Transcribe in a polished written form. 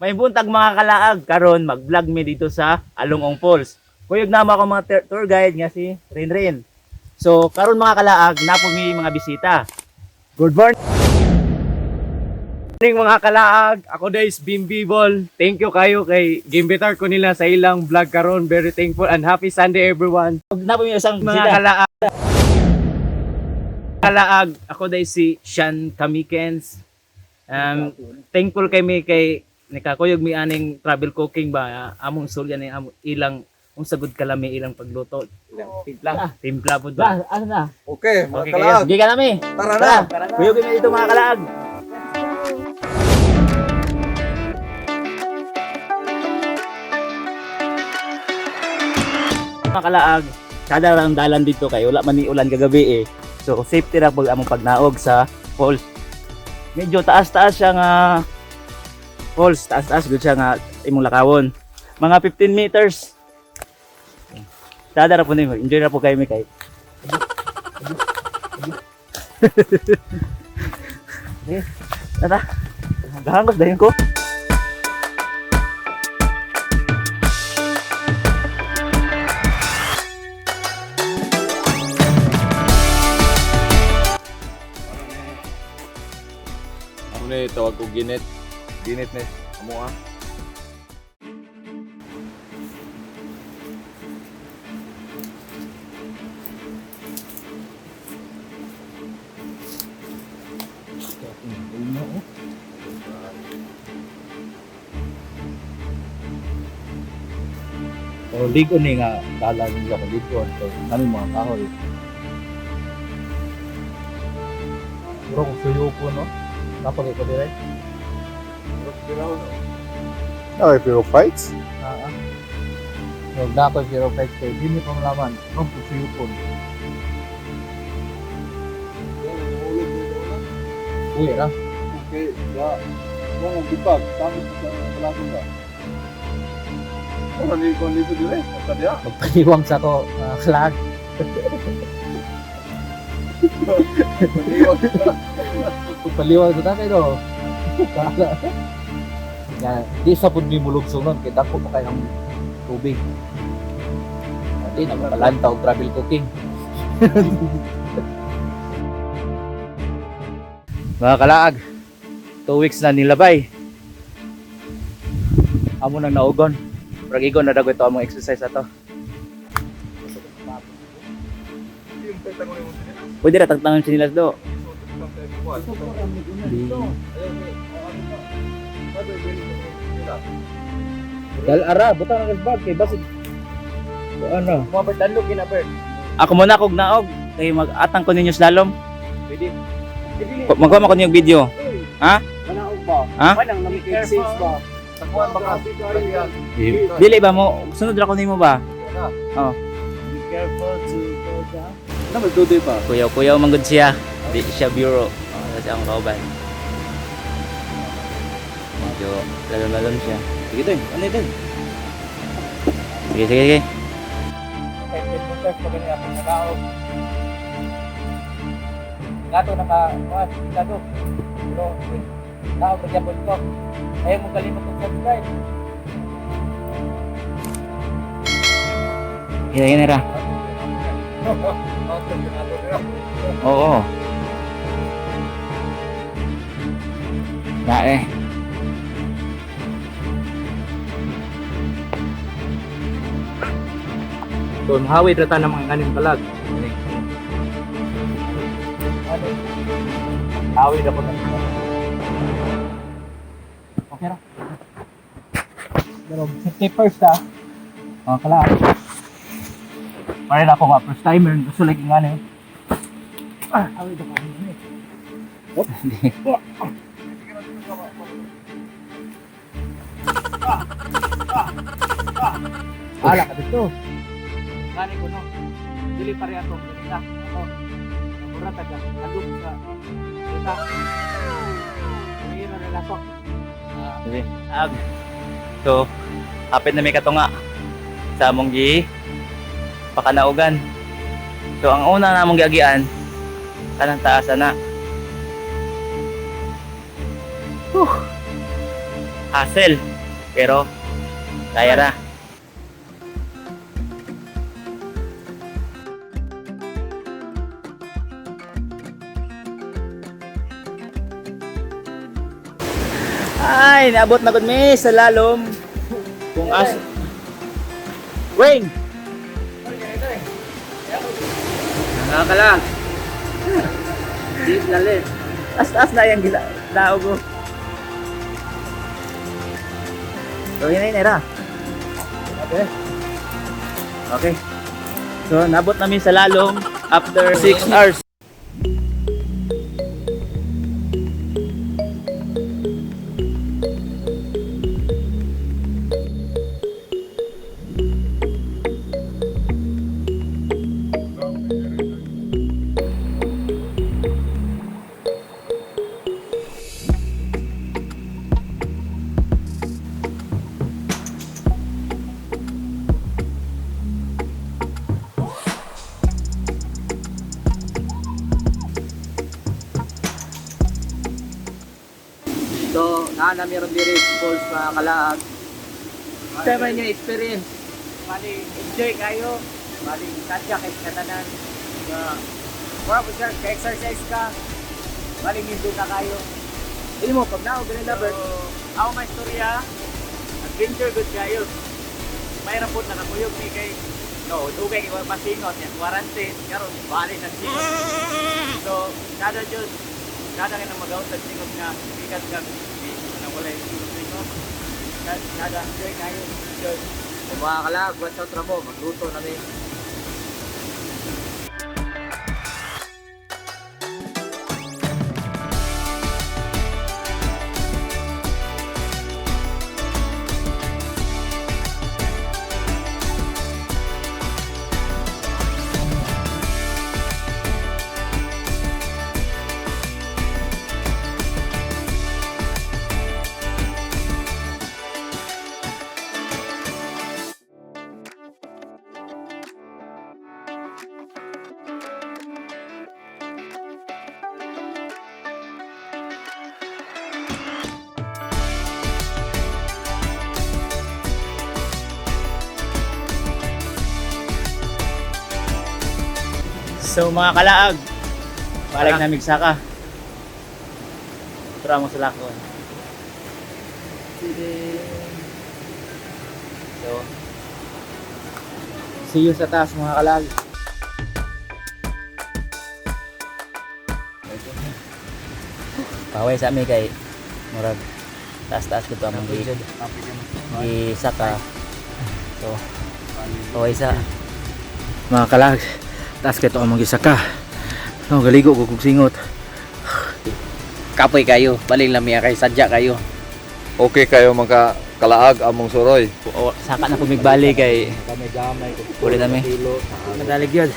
May buntag mga kalaag karon mag-vlog mi dito sa Along-Ong Falls. Kuyog na ako mga tour guide nga si Rinrin. So karon mga kalaag napo mi mga bisita. Good morning mga kalaag. Ako guys Bimbibol. Thank you kayo kay gimbitar ko nila sa ilang vlog karon. Very thankful and happy Sunday everyone. Napo mi isang mga kalaag. Ako guys si Sean Kamikens. Thankful kay nakakuyog mi aning travel cooking ba among sulyan ni ilang sagud kalami ilang pagluto ilang timpla pud ba ano na Okay, mga okay kalaag. sige ka nami Tara na. kuyog mi dito mga kalaag. Mga kalaag kada lang dalan dito kay wala man ni ulan kagabi so safety ra pag among pagnaog sa falls. Medyo taas-taas siya nga falls, taas-taas gud siya nga imong lakawon. Mga 15 meters. Tada ra po nimo, enjoy ra po kayo mi kay. Tara. Gahangos dayon ko. Ano na tawag ko ginit. Ginit na. Amo ah. O ligo ni nga dalan nila ko dito so kami mga kahoy. Bro kung suyo po no. Napag ko dire. Okay, pero fights? Huwag na ako zero fight kay hindi pa malaman kung suyo po. Uy ra. Okay, ya. Wala ang dipag. Tama sa kalagon ba? Ano ni kon dito dire? Sa dia. Magpaliwang sa ko Kalaag. Magpaliwang sa kayo. Ya, di sa pud mi mulugso nun kay dako pa kay ang tubig. Ati na palanta og travel cooking. Mga kalaag, 2 weeks na nilabay. Amo nang naugon. Prag igon na dago ito among exercise ato. Pwede ra tagtangan sinilas do. Dal ara, butang ang bag kay basid. Ano? Mo ba tandog kinabert? Ako muna kog naog kay mag-atang ko ninyo slalom. Pwede. Magkuha ko ninyo video. Ha? Manaog ba? Ha? Manang namikig safe ba? Takuan baka bigyan. Dili ba mo? Sunod ra ko nimo ba? Oh. Be careful to go down. Ano magdudoy pa? Kuyaw manggod siya. Di siya bureau. Kasi ang kauban. Medyo lalon siya. Sige din. Ano din? Sige. Okay, protect mo ganyan ako nakaog. Gato naka-kuha, gato. Pero, naog na dyan ko. Ayaw mo kalimot ng subscribe. Hira ra. Oo. Na So, mahawid rata ng mga kanin kalag. Hawid ako ng okay ra. Pero safety first kalag. Para na ako nga first timer. Gusto like nga na hawid ako. Ala ka dito. Gani ko no. Dili pare ato kanina. Ako. Mura taga aduk sa kita. Mayroon na ako. Sige. So, hapit na may katunga sa among pakanaugan. So, ang una namong giagian kanang taas na. Hassle. Pero, kaya na. Ay, naabot na gud mi sa lalom. Kung as Wing. Nakakalang. Deep lalim. As na yang naog ko. So yun na Era. Okay. Okay. So nabot namin sa lalom after 6 hours. So, naana meron diri falls mga Kalaag. Sama niyo experience. Bali, enjoy kayo. Bali, sadya kay katanan. Wala po sir, ka-exercise ka. Bali, nindo na kayo. Hindi mo, pag naog ganun lover. Ako may istorya, adventure good kayo. Mayroon po nakakuyog ni kay dugay kay pasingot yan quarantine karon bali sa singot. So kada jud kada nga magaw sa singot nga ikat ka na wala singot. Kada enjoy kayo. Enjoy. So, mga Kalaag, watch out na mo. Magluto na rin. So mga Kalaag, balik na migsaka. Tura mo sa lakon. So, see you sa taas mga Kalaag. Paway sa amin kay murag taas-taas ko to among gisaka. So, paway sa mga Kalaag. Taas kayo ang mag-isaka. No, galigo ko kung singot. Kapoy kayo. Bali lamia kay sadya kayo. Okay kayo mga Kalaag among suroy. Saka na kumigbali kay Gamay-gamay. ulit kami. Madalig yun.